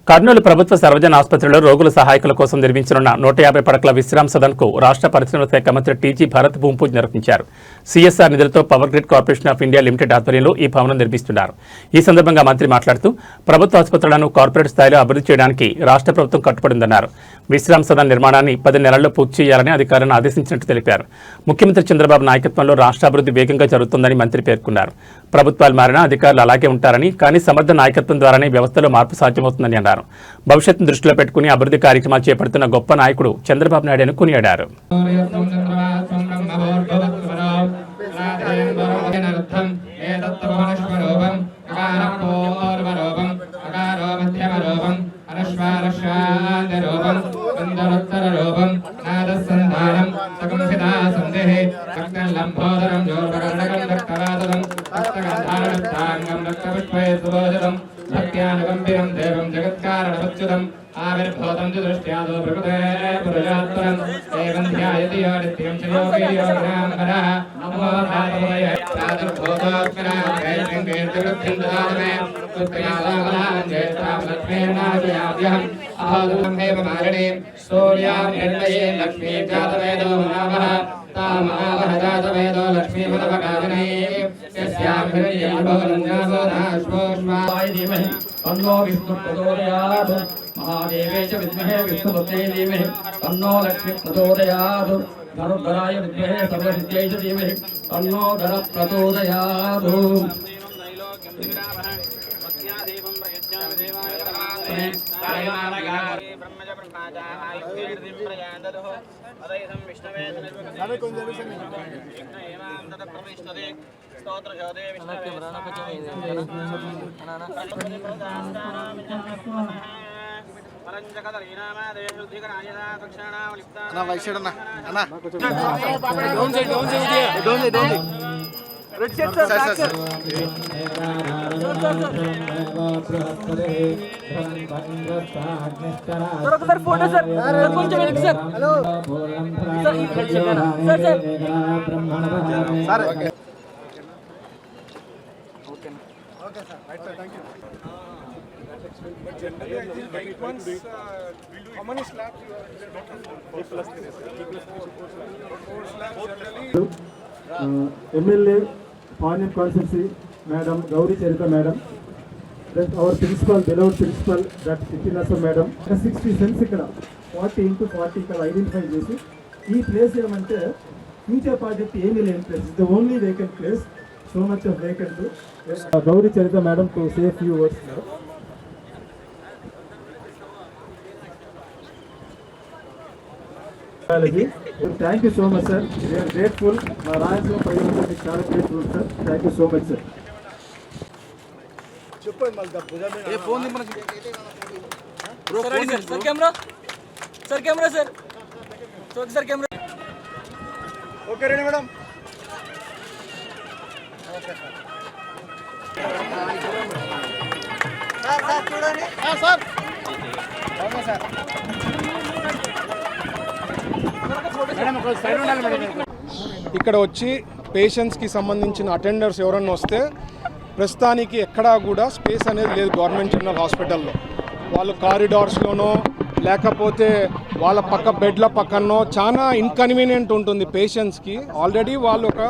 కర్నూలు ప్రభుత్వ సర్వజన ఆసుపత్రిలో రోగుల సహాయకుల కోసం నిర్మించనున్న 150 పడకల విశ్రామ సదన్కు రాష్ట్ర పరిశ్రమల శాఖ మంత్రి టీజీ భరత్ భూమి పూజ నిర్వహించారు. సిఎస్ఆర్ నిధులతో power grid corporation of India limited ఆధ్వర్యంలో ఈ భవనం నిర్మిస్తున్నారు. ఈ సందర్భంగా మంత్రి మాట్లాడుతూ ప్రభుత్వ ఆసుపత్రులను కార్పొరేట్ స్థాయిలో అభివృద్ధి చేయడానికి రాష్ట్ర ప్రభుత్వం కట్టుబడిందన్నారు. విశ్రామ సదన్ నిర్మాణాన్ని 10 నెలల్లో పూర్తి చేయాలని అధికారులను ఆదేశించినట్టు తెలిపారు. ముఖ్యమంత్రి చంద్రబాబు నాయకత్వంలో రాష్ట్ర అభివృద్ధి వేగంగా జరుగుతుందని మంత్రి పేర్కొన్నారు. ప్రభుత్వాలు మారినా అధికారులు అలాగే ఉంటారని, కానీ సమర్థ నాయకత్వం ద్వారానే వ్యవస్థలో మార్పు సాధ్యమవుతుందని అన్నారు. భవిష్యత్తును దృష్టిలో పెట్టుకుని అభివృద్ధి కార్యక్రమాలు చేపడుతున్న గొప్ప నాయకుడు చంద్రబాబు నాయుడును కొనియాడారు. సత్యానుగంభిరం దేవం జగత్కారణవచ్యుతం ఆవిర్భూతం చ దృష్ట్యాదో ప్రకృతే పురుషాత్మనం ఏవం ధ్యాయతి యో నిత్యం చ యోగి యోగినాం వరః నమో నారాయణాయ ప్రాదుర్భూతోత్కరాగ్రేయం కీర్తివృద్ధిం దదామి పుత్ర్యాదావనాం జ్యేష్ఠాం లక్ష్మీర్నామయాభ్యహం అహోదం హేమమాలినీం సూర్యాం నిర్మయే లక్ష్మీ జాతవేదో నామః तामावह जातवेदो लक्ष्मीपदपकारिणे यस्यां हिरण्यगर्भोऽन्यासोदाश्वोष्माय धीमहि तन्नो विष्णुप्रचोदयात् महादेवे च विद्महे विष्णुपत्न्यै धीमहि तन्नो लक्ष्मी प्रचोदयात् धनुर्धराय विद्महे सर्वसिद्ध्यै च धीमहि तन्नो धरः प्रचोदयात् MLA Panyam Constituency, Madam Gauri Charita Madam, then our principal, beloved principal, that Chitinasa Madam, 60 cents ikkada 40 into 40 ikkada identify chesi ee place emante future project emi lane place is the only vacant place, so much of vacant. Gauri Charita Madam to say a few words. Thank you so much, sir. We are grateful. Rayasima Payamanta is very grateful, sir. Thank you so much, sir. Sir, camera. Sir, camera, sir. Sir, camera. Okay, ready, madam. Okay, sir. Sir, చూడండి. Sir. Okay, sir. ఇక్కడ వచ్చి పేషెంట్స్కి సంబంధించిన attenders ఎవరన్నా వస్తే ప్రస్తుతానికి ఎక్కడా కూడా స్పేస్ అనేది లేదు గవర్నమెంట్ జనరల్ హాస్పిటల్లో. వాళ్ళు కారిడార్స్లోనో లేకపోతే వాళ్ళ పక్క బెడ్ల పక్కనో చాలా ఇన్కన్వీనియంట్ ఉంటుంది పేషెంట్స్కి. ఆల్రెడీ వాళ్ళు ఒక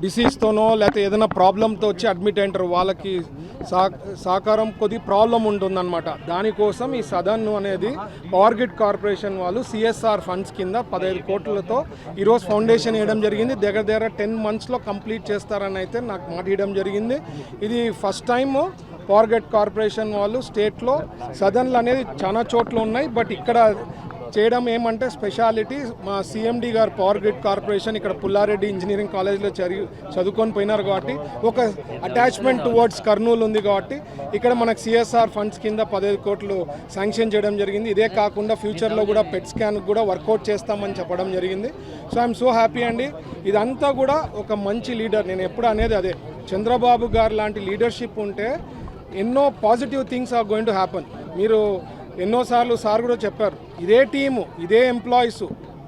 డిసీజ్తోనో లేకపోతే ఏదైనా ప్రాబ్లంతో వచ్చి అడ్మిట్ అయింటారు. వాళ్ళకి సహకారం కొద్ది ప్రాబ్లం ఉంటుందన్నమాట. దానికోసం ఈ సదన్ అనేది పవర్ గ్రిడ్ కార్పొరేషన్ వాళ్ళు సిఎస్ఆర్ ఫండ్స్ కింద 15 కోట్లతో ఈరోజు ఫౌండేషన్ వేయడం జరిగింది. దగ్గర 10 monthsలో కంప్లీట్ చేస్తారని అయితే నాకు మాట ఇవ్వడం జరిగింది. ఇది first time power grid corporation వాళ్ళు స్టేట్లో సదన్లు అనేది చాలా చోట్ల ఉన్నాయి, బట్ ఇక్కడ చేయడం ఏమంటే స్పెషాలిటీ. మా సిఎండి గారు పవర్ గ్రిడ్ కార్పొరేషన్ ఇక్కడ పుల్లారెడ్డి ఇంజనీరింగ్ కాలేజ్లో చదువుకొని పోయినారు కాబట్టి ఒక అటాచ్మెంట్ టువర్డ్స్ కర్నూలు ఉంది కాబట్టి ఇక్కడ మనకు సిఎస్ఆర్ ఫండ్స్ కింద 15 కోట్లు శాంక్షన్ చేయడం జరిగింది. ఇదే కాకుండా ఫ్యూచర్లో కూడా పెట్ స్కాన్ కూడా వర్కౌట్ చేస్తామని చెప్పడం జరిగింది. సో ఐఎమ్ సో హ్యాపీ అండి. ఇదంతా కూడా ఒక మంచి లీడర్. నేను ఎప్పుడు అనేది అదే, చంద్రబాబు గారు లాంటి లీడర్షిప్ ఉంటే ఎన్నో positive things are going to happen. మీరు ఎన్నోసార్లు సార్ కూడా చెప్పారు, ఇదే టీము, ఇదే ఎంప్లాయీస్,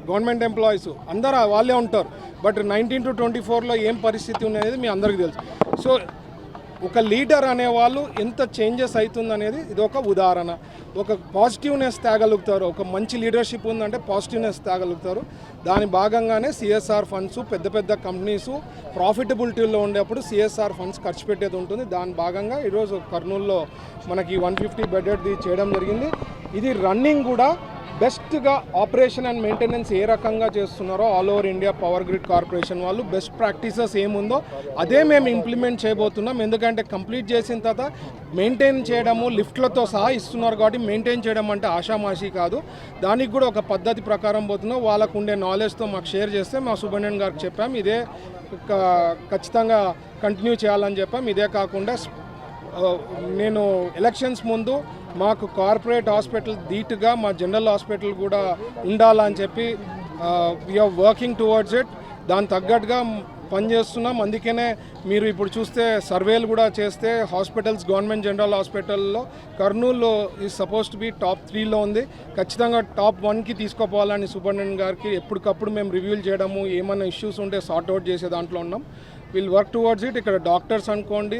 గవర్నమెంట్ ఎంప్లాయీస్ అందరూ వాళ్ళే ఉంటారు. బట్ 19 to 24లో ఏం పరిస్థితి ఉన్నది మీ అందరికీ తెలుసు. సో ఒక లీడర్ అనేవాళ్ళు ఎంత చేంజెస్ అవుతుందనేది ఇది ఒక ఉదాహరణ. ఒక పాజిటివ్నెస్ తేగలుగుతారు, ఒక మంచి లీడర్షిప్ ఉందంటే పాజిటివ్నెస్ తేగలుగుతారు. దాని భాగంగానే సిఎస్ఆర్ ఫండ్స్ పెద్ద పెద్ద కంపెనీస్ ప్రాఫిటబిలిటీలో ఉండేప్పుడు సిఎస్ఆర్ ఫండ్స్ ఖర్చు పెట్టేది ఉంటుంది. దాని భాగంగా ఈరోజు కర్నూలులో మనకి 150 బెడెడ్ది చేయడం జరిగింది. ఇది రన్నింగ్ కూడా బెస్ట్గా ఆపరేషన్ అండ్ మెయింటెనెన్స్ ఏ రకంగా చేస్తున్నారో all over India power grid corporation వాళ్ళు బెస్ట్ ప్రాక్టీసెస్ ఏముందో అదే మేము ఇంప్లిమెంట్ చేయబోతున్నాం. ఎందుకంటే కంప్లీట్ చేసిన తర్వాత మెయింటైన్ చేయడము లిఫ్ట్లతో సహా ఇస్తున్నారు కాబట్టి మెయింటైన్ చేయడం అంటే ఆషామాషి కాదు. దానికి కూడా ఒక పద్ధతి ప్రకారం పోతున్నాం. వాళ్ళకు ఉండే నాలెడ్జ్తో మాకు షేర్ చేస్తే మా సూపరింటెండెంట్ గారికి చెప్పాం ఇదే ఖచ్చితంగా కంటిన్యూ చేయాలని చెప్పాం. ఇదే కాకుండా నేను ఎలక్షన్స్ ముందు మాకు కార్పొరేట్ హాస్పిటల్ ధీటుగా మా జనరల్ హాస్పిటల్ కూడా ఉండాలని చెప్పి వీఆర్ వర్కింగ్ టువర్డ్స్ ఇట్. దాని తగ్గట్టుగా పనిచేస్తున్నాం. అందుకనే మీరు ఇప్పుడు చూస్తే సర్వేలు కూడా చేస్తే హాస్పిటల్స్ గవర్నమెంట్ జనరల్ హాస్పిటల్లో కర్నూలులో is suppose to be top 3లో ఉంది. ఖచ్చితంగా టాప్ 1కి తీసుకుపోవాలని సూపరింటెండెంట్ గారికి ఎప్పటికప్పుడు మేము రివ్యూలు చేయడము, ఏమైనా ఇష్యూస్ ఉంటే సార్ట్అవుట్ చేసే దాంట్లో ఉన్నాం. Will work towards it. ఇక్కడ డాక్టర్స్ అనుకోండి,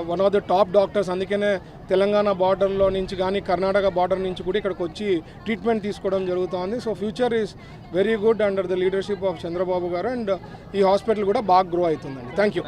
one of the top doctors. అందుకనే తెలంగాణ బార్డర్లో నుంచి కానీ కర్ణాటక బార్డర్ నుంచి కూడా ఇక్కడికి వచ్చి ట్రీట్మెంట్ తీసుకోవడం జరుగుతుంది. So future is very good under the leadership of Chandrababu గారు. అండ్ ఈ హాస్పిటల్ కూడా బాగా గ్రో అవుతుందండి. Thank you.